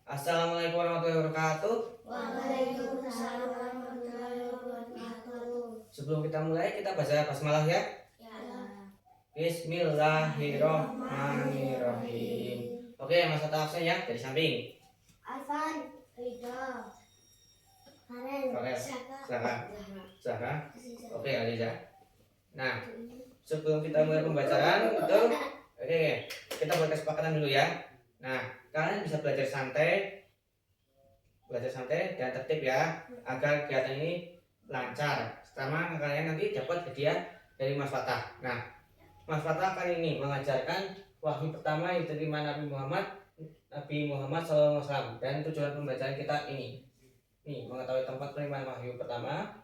Assalamualaikum warahmatullahi wabarakatuh. Waalaikumsalam warahmatullahi wabarakatuh. Sebelum kita mulai, kita baca basmalah ya. Ya. Bismillahirrahmanirrahim. Oke, Mas Tata absen ya dari samping. Afan, Ridho, Karen, Zahra. Oke, Aliza. Nah, sebelum kita mulai pembacaan itu, oke, kita buat kesepakatan dulu ya. Nah, kalian bisa belajar santai dan tertib ya, agar kegiatan ini lancar. Sama kalian nanti dapat hadiah dari Mas Fatah. Nah, Mas Fatah kali ini mengajarkan wahyu pertama yang diterima Nabi Muhammad SAW, dan tujuan pembacaan kita ini mengetahui tempat penerimaan wahyu pertama,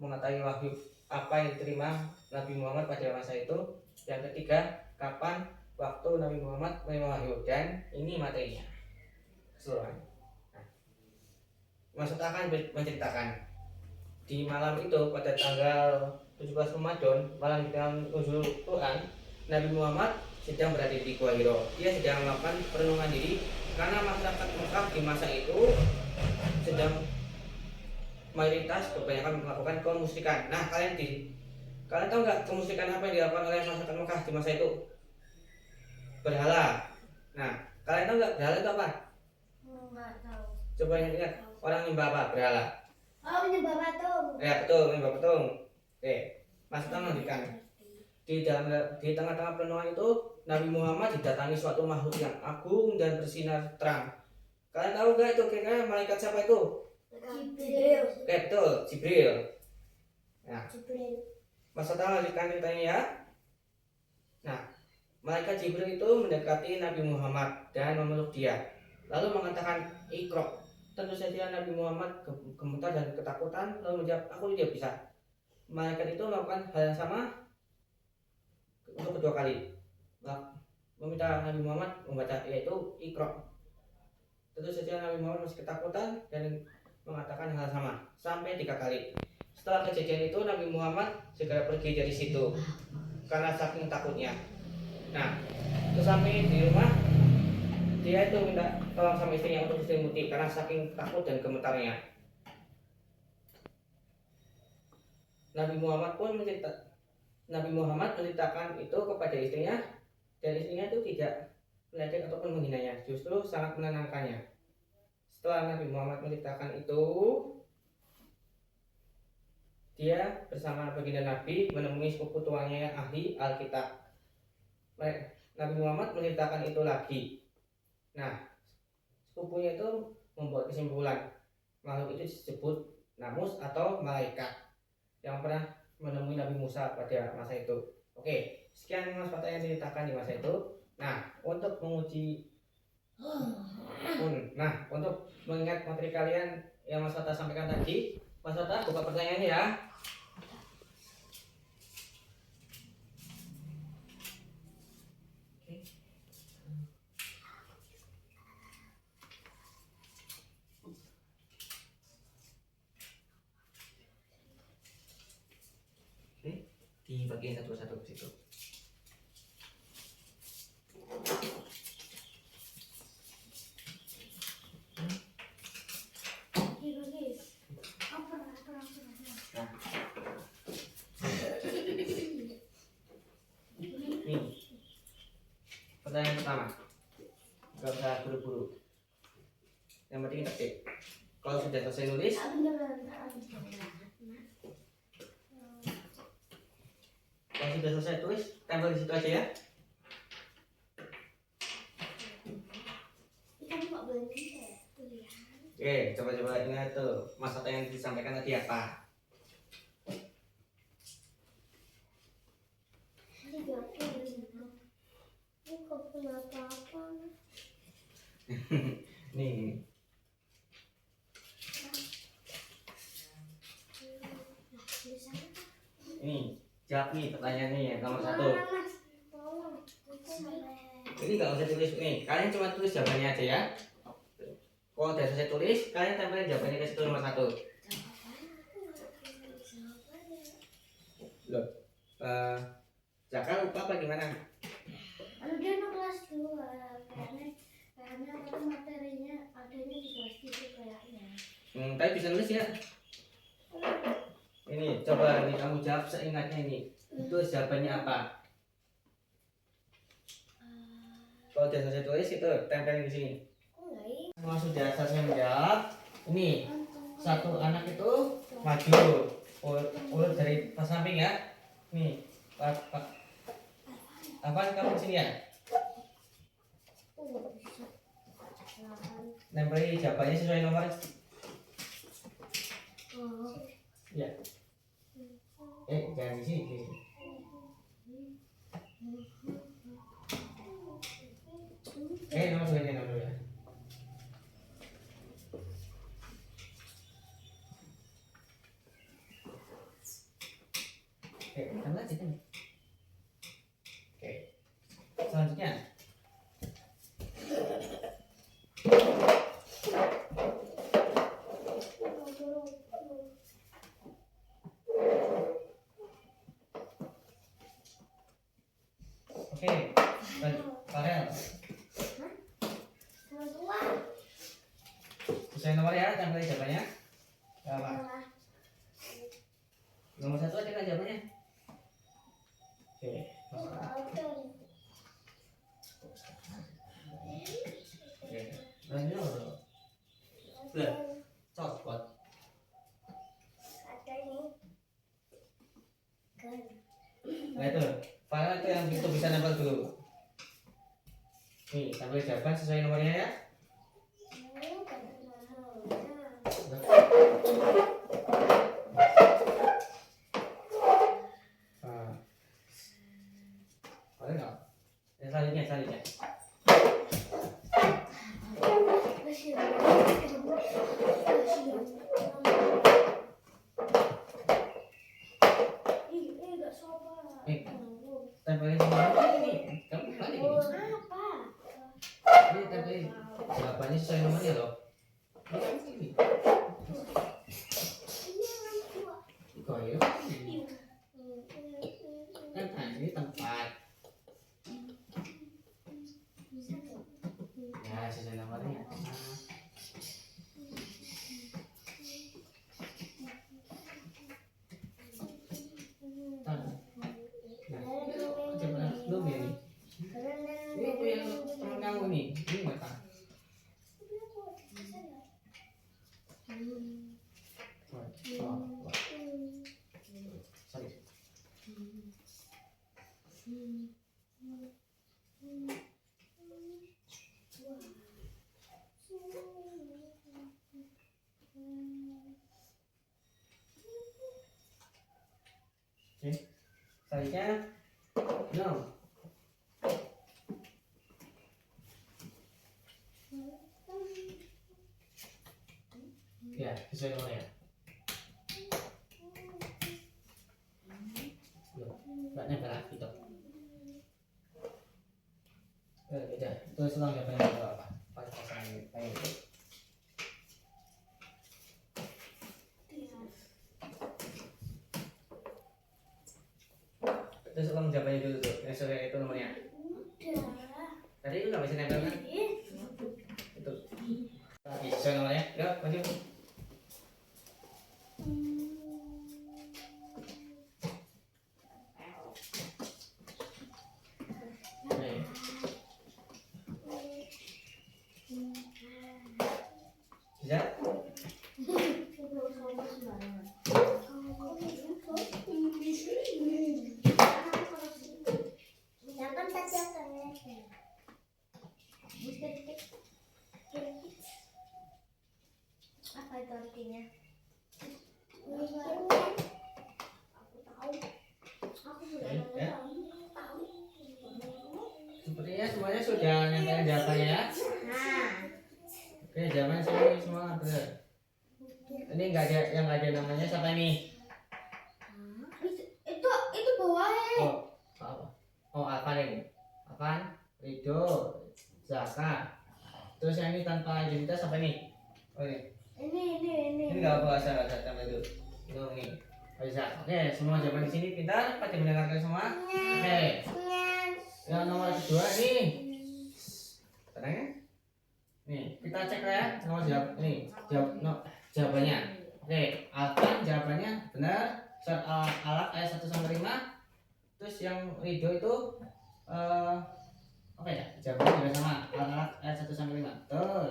mengetahui wahyu apa yang diterima Nabi Muhammad pada masa itu, yang ketiga kapan waktu Nabi Muhammad menerima wahyu, dan ini materinya keseluruhan. Nah, Mas Fatah akan menceritakan di malam itu pada tanggal 17 Ramadan, malam nuzul Quran, Nabi Muhammad sedang berada di Gua Hiro. Dia sedang melakukan perenungan diri karena masyarakat Mekah di masa itu sedang mayoritas kebanyakan melakukan kemusyrikan. Nah, kalian tahu nggak kemusyrikan apa yang dilakukan oleh masyarakat Mekah di masa itu? Berhala. Nah, kalian tahu nggak berhala itu apa? Nggak tahu. Coba ingat, orang nyembah apa? Berhala. Oh, menyembah patung. Ya betul, menyembah patung. Oke, Mas Tata lanjutkan. Di tengah-tengah perenungan itu, Nabi Muhammad didatangi suatu makhluk yang agung dan bersinar terang. Kalian tahu nggak itu kira-kira malaikat siapa itu? Jibril. Oke, betul, Jibril. Nah, Jibril. Mas Tata lanjutkan ceritanya ya. Nah, malaikat Jibril itu mendekati Nabi Muhammad dan memeluk dia, lalu mengatakan Iqra. Tentu saja Nabi Muhammad gemetar dan ketakutan, lalu menjawab, aku tidak bisa. Malaikat itu melakukan hal yang sama untuk kedua kali, meminta Nabi Muhammad membaca, yaitu Iqra. Tentu saja Nabi Muhammad masih ketakutan dan mengatakan hal sama sampai 3 kali. Setelah kejadian itu, Nabi Muhammad segera pergi dari situ karena saking takutnya. Nah, terus sampai di rumah, dia itu minta tolong sama istrinya untuk diselimuti karena saking takut dan gemetarnya. Nabi Muhammad menceritakan itu kepada istrinya, dan istrinya itu tidak meledek ataupun menghinanya, justru sangat menenangkannya. Setelah Nabi Muhammad menceritakan itu, dia bersama baginda Nabi menemui sepupu tuanya yang ahli Alkitab. Nabi Muhammad menceritakan itu lagi. Nah, sepupunya itu membuat kesimpulan makhluk itu disebut namus atau malaikat yang pernah menemui Nabi Musa pada masa itu. Oke, sekian Mas Fatah yang diceritakan di masa itu. Nah, untuk mengingat materi kalian yang Mas Fatah sampaikan tadi, Mas Fatah buka pertanyaannya ya. Di bagian satu-satu ke situ. Nah, ini pertanyaan pertama, nggak usah buru-buru, yang penting tertib. Kalau sudah selesai nulis, tulis, tempel di situ aja ya. Oke, coba ingat tuh masalah yang disampaikan tadi apa. Nih. Ini jawab nih pertanyaannya yang nomor 1. Ini nggak usah tulis nih, kalian cuma tulis jawabannya aja ya. Kalau udah selesai tulis, kalian tempelin jawabannya ke situ nomor 1. Loh, Jaka lupa apa gimana? Dia kelas 2 karena materinya ada bisa nulis ya. Ini coba nih kamu jawab seingatnya ini. Itu jawabannya apa? Kalau sudah selesai tulis itu tempelin di sini. Semua sudah selesai menjawab. Ini satu anak itu maju urut dari pas samping ya. Nih, apa kamu di sini ya? Nempeli jawabannya sesuai nomor. Ya. Jangan di sini. Nomor dua ya. Tambah aja kan. Selanjutnya. Farel. Sesuai nomor ya, tempel jawabannya. Apa? Nomor 1 aja kan jawabannya. Lanjut. Copot. Nah itu, Farel itu yang itu bisa nempel dulu. Nih, tampil jawaban sesuai nomornya ya. Boleh nggak? Selanjutnya. Tempelin semua ini. Kamu balik ini. Ini tempelin. Jawabannya sesuai nomornya loh. Ini. Koyo. Kan ini tempat. Ya, sesuai nomornya. Belum ya nih. Ini aku yang teman kamu nih. Ini mata. Sorry. Oke. Selanjutnya no. Ya, sesuai nomornya. Nggak nempel lagi tuh. Udah, tulis ulang jawabannya apa? Pas-pasan kayak gitu. Terus ulang jawabannya dulu tuh, yang sesuai itu nomornya. Tadi itu nggak bisa nempel kan? Itu. Lagi sesuai nomornya. Yuk, maju. Bisa? Apa itu artinya? Sepertinya semuanya sudah nempel jawabannya ya. Oke, jawaban sini semua benar. Ini nggak ada yang nggak ada namanya siapa nih? Itu bawahnya. Apa? Afan ini. Afan, Rido, Zaka. Terus yang ini tanpa identitas apa nih? Ini. Ini nggak apa asal tambah itu. Ini. Bisa. Oke, semua jawaban di sini pintar. Pada mendengarkan semua. Oke. Yang nomor kedua nih. Tenang ya. Nih, kita cek lah ya. Nomor jawabannya. Oke, Alvan jawabannya benar. Surat Al-Alaq ayat 1 sampai 5. Terus yang Rido itu apa ya? Jawabannya juga sama. Al-Alaq ayat 1 sampai 5. Betul.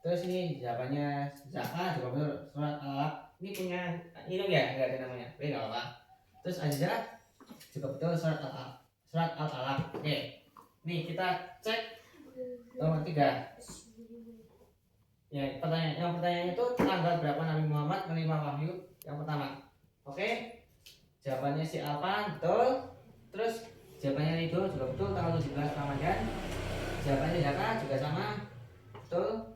Terus ini jawabannya Zaka juga betul. Surat Al-Alaq ini punya ini ya, enggak ada namanya. Oke, enggak apa-apa. Terus Aziza juga betul surat Al-Alaq. Oke. Nih kita cek nomor 3. Ya, pertanyaan itu tanggal berapa Nabi Muhammad menerima wahyu yang pertama? Oke. Jawabannya si Alvan betul. Terus jawabannya Rido juga betul, tanggal 17 Ramadan. Jawabannya Zaka juga sama. Betul.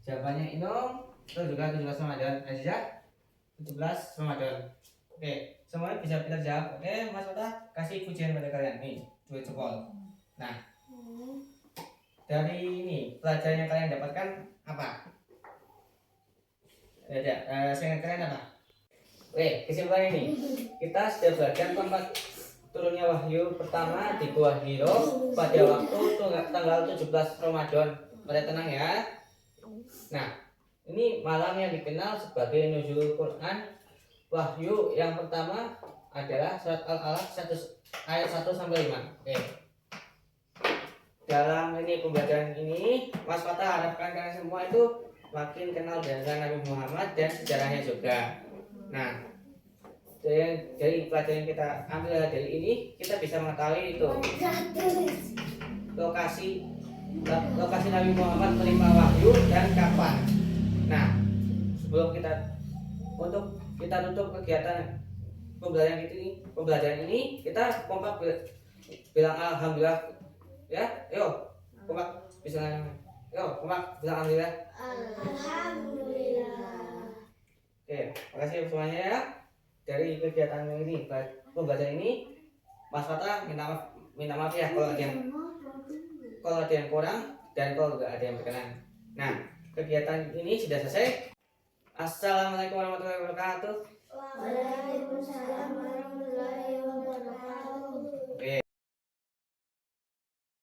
Jawabannya Inung betul juga 17 Ramadan. Aziza 17 Ramadan. Oke, semuanya bisa pintar jawab. Oke, Mas Wata kasih pujian pada kalian nih, 2 jempol. Nah, dari ini pelajaran yang kalian dapatkan apa? Saya kalian apa? Oke, kesimpulannya ini kita sudah belajar tentang turunnya wahyu pertama di Gua Hiro pada waktu tanggal 17 Ramadan. Pada tenang ya. Nah, ini malam yang dikenal sebagai Nuzulul Quran. Wahyu yang pertama adalah surat Al-Alaq ayat 1 sampai 5. Oke. Dalam ini pembelajaran ini, Mas Fata harapkan kalian semua itu makin kenal dengan Nabi Muhammad dan sejarahnya juga. Nah, dari pelajaran yang kita ambil dari ini, kita bisa mengetahui itu lokasi Nabi Muhammad menerima wahyu dan kapan. Nah, sebelum kita tutup kegiatan pembelajaran ini, kita kompak bilang alhamdulillah ya. Yuk, kompak bilang alhamdulillah. Alhamdulillah. Oke, makasih semuanya ya. Dari kegiatan ini, pembelajaran ini, Mas Fata minta maaf ya kalau ada yang kurang dan kalau nggak ada yang berkenan. Nah, kegiatan ini sudah selesai. Assalamualaikum warahmatullahi wabarakatuh. Waalaikumsalam.